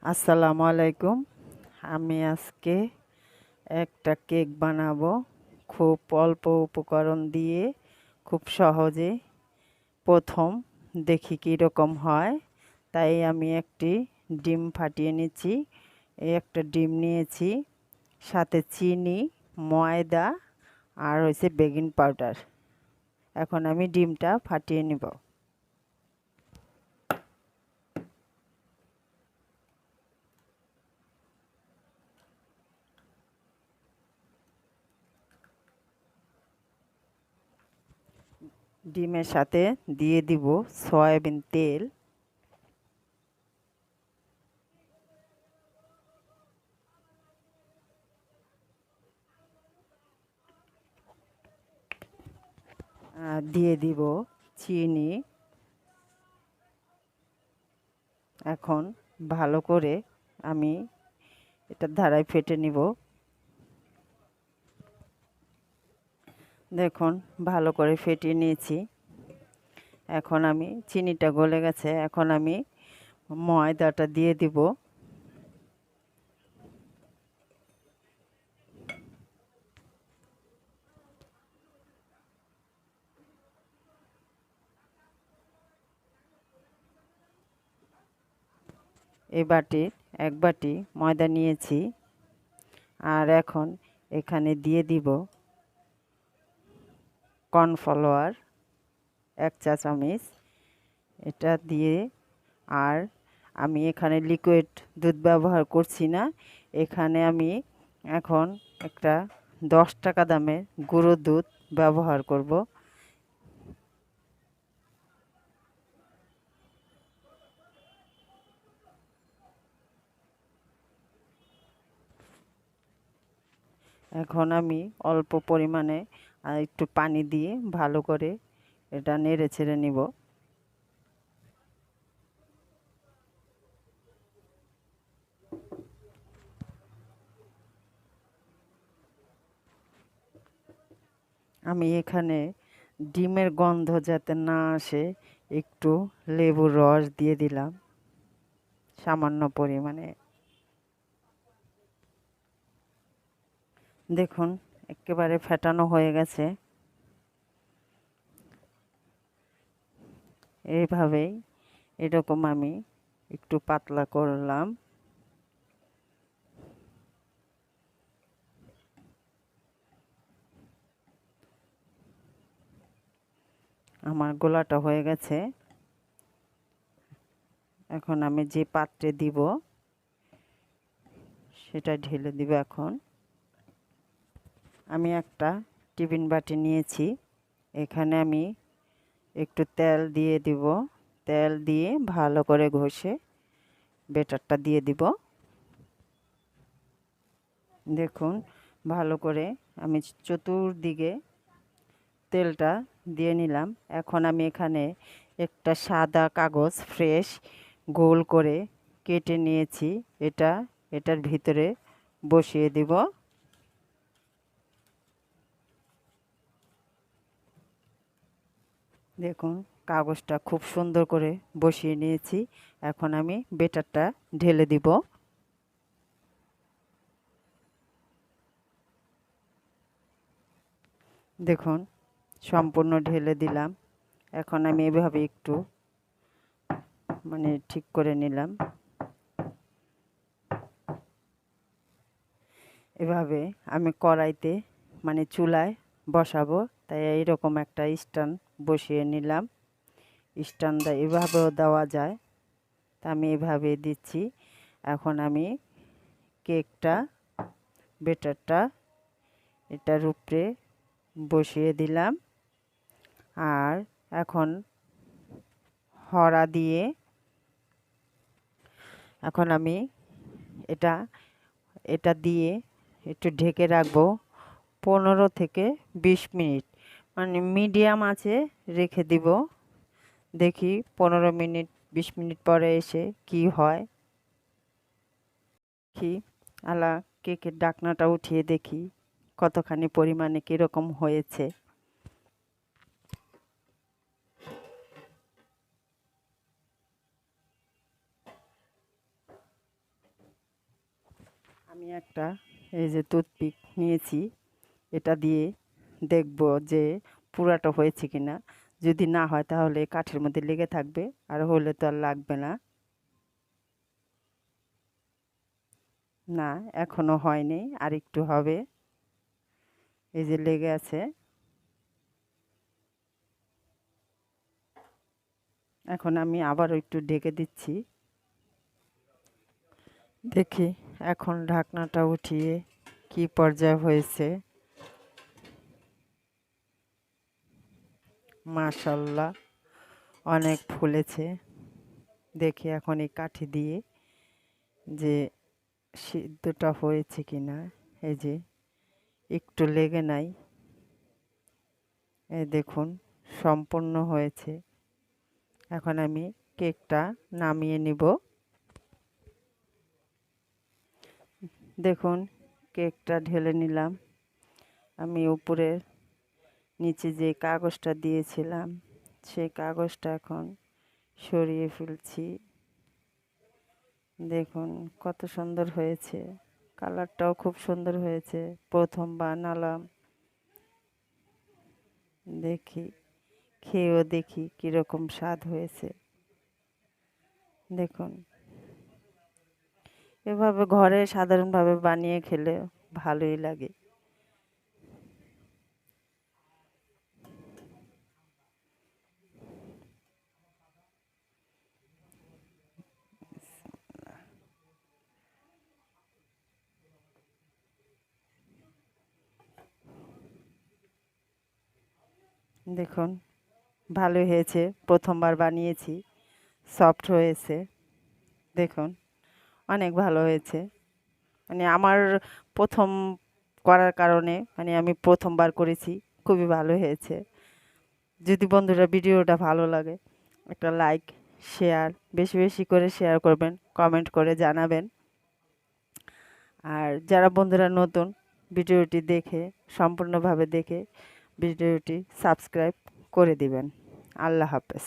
আসসালামু আলাইকুম। আমি আজকে একটা কেক বানাবো খুব অল্প উপকরণ দিয়ে, খুব সহজে। প্রথম দেখি কীরকম হয়, তাই আমি একটি ডিম ফাটিয়ে নিচ্ছি। এই একটা ডিম নিয়েছি, সাথে চিনি, ময়দা আর হচ্ছে বেকিং পাউডার। এখন আমি ডিমটা ফাটিয়ে নিব। ডিমের সাথে দিয়ে দিব সয়াবিন তেল, দিয়ে দিব চিনি। এখন ভালো করে আমি এটার ধারায় ফেটে নিব। দেখুন, ভালো করে ফেটিয়ে নিয়েছি। এখন আমি চিনিটা গলে গেছে, এখন আমি ময়দাটা দিয়ে দিব। এই বাটির এক বাটি ময়দা নিয়েছি। আর এখন এখানে দিয়ে দিব কর্নফ্লাওয়ার 1 চা চামচ। এটা দিয়ে, আর আমি এখানে লিকুইড দুধ ব্যবহার করছি না। এখানে আমি এখন একটা 10 টাকা দামের গুঁড়ো দুধ ব্যবহার করব। এখন আমি অল্প পরিমাণে একটু পানি দিয়ে ভালো করে এটা নেড়ে ছেড়ে নিব। আমি এখানে ডিমের গন্ধ যাতে না আসে, একটু লেবুর রস দিয়ে দিলাম সামান্য পরিমাণে। দেখুন, একেবারে ফেটানো হয়ে গেছে। এইভাবেই এরকম আমি একটু পাতলা করলাম। আমার গোলাটা হয়ে গেছে। এখন আমি যে পাত্রে দিব সেটা ঢেলে দিব। এখন আমি একটা টিফিন বাটি নিয়েছি, এখানে আমি একটু তেল দিয়ে দিব। তেল দিয়ে ভালো করে ঘষে ব্যাটারটা দিয়ে দিব। দেখুন, ভালো করে আমি চতুর্দিকে তেলটা দিয়ে নিলাম। এখন আমি এখানে একটা সাদা কাগজ ফ্রেশ গোল করে কেটে নিয়েছি, এটার ভিতরে বসিয়ে দিব। দেখুন, কাগজটা খুব সুন্দর করে বসিয়ে নিয়েছি। এখন আমি ব্যাটারটা ঢেলে দিব। দেখুন, সম্পূর্ণ ঢেলে দিলাম। এখন আমি এভাবে একটু ঠিক করে নিলাম। এভাবে আমি কড়াইতে চুলায় বসাবো, তাই এইরকম একটা স্ট্যান্ড বসিয়ে নিলাম। স্ট্যান্ড এভাবেও দেওয়া যায়, তা আমি এভাবে দিচ্ছি। এখন আমি কেকটা, ব্যাটারটা এটার উপরে বসিয়ে দিলাম। আর এখন হড়া দিয়ে এখন আমি এটা এটা দিয়ে একটু ঢেকে রাখবো 15 থেকে 20 মিনিট। মিডিয়াম আঁচে রেখে দিব। দেখি 15 মিনিট 20 মিনিট পরে এসে কি হয়। দেখি, আলা কেকের ঢাকনাটা উঠিয়ে দেখি কতখানি পরিমাণে কীরকম হয়েছে। আমি একটা এই যে টুথপিক নিয়েছি, এটা দিয়ে দেখব যে পুরাটা হয়েছে কিনা। যদি না হয় তাহলে কাঠের মধ্যে লেগে থাকবে, আর হলে তো আর লাগবে না। না, এখনো হয়নি, আর একটু হবে। এই যে লেগে আছে। এখন আমি আবারও একটু ঢেকে দিচ্ছি। দেখি এখন ঢাকনাটা উঠিয়ে কি পর্যায়ে হয়েছে। মাশাল্লাহ, অনেক ফুলেছে। দেখি এখন এই কাঠি দিয়ে যে সিদ্ধটা হয়েছে কিনা। এই যে একটু লেগে নাই, এই দেখুন সম্পূর্ণ হয়েছে। এখন আমি কেকটা নামিয়ে নিব। দেখুন কেকটা ঢেলে নিলাম। আমি উপরে নিচে যে কাগজটা দিয়েছিলাম সেই কাগজটা এখন সরিয়ে ফেলছি। দেখুন কত সুন্দর হয়েছে, কালারটাও খুব সুন্দর হয়েছে। প্রথম বানালাম, দেখি খেয়েও দেখি কীরকম স্বাদ হয়েছে। দেখুন এভাবে ঘরে সাধারণভাবে বানিয়ে খেলে ভালোই লাগে। দেখুন ভালোই হয়েছে, প্রথমবার বানিয়েছি, সফট হয়েছে। দেখুন অনেক ভালো হয়েছে। মানে আমার প্রথম করার কারণে, মানে আমি প্রথমবার করেছি, খুবই ভালো হয়েছে। যদি বন্ধুরা ভিডিওটা ভালো লাগে একটা লাইক, শেয়ার, বেশি বেশি করে শেয়ার করবেন, কমেন্ট করে জানাবেন। আর যারা বন্ধুরা নতুন, ভিডিওটি দেখে সম্পূর্ণভাবে দেখে ভিডিওটি সাবস্ক্রাইব করে দিবেন। আল্লাহ হাফেজ।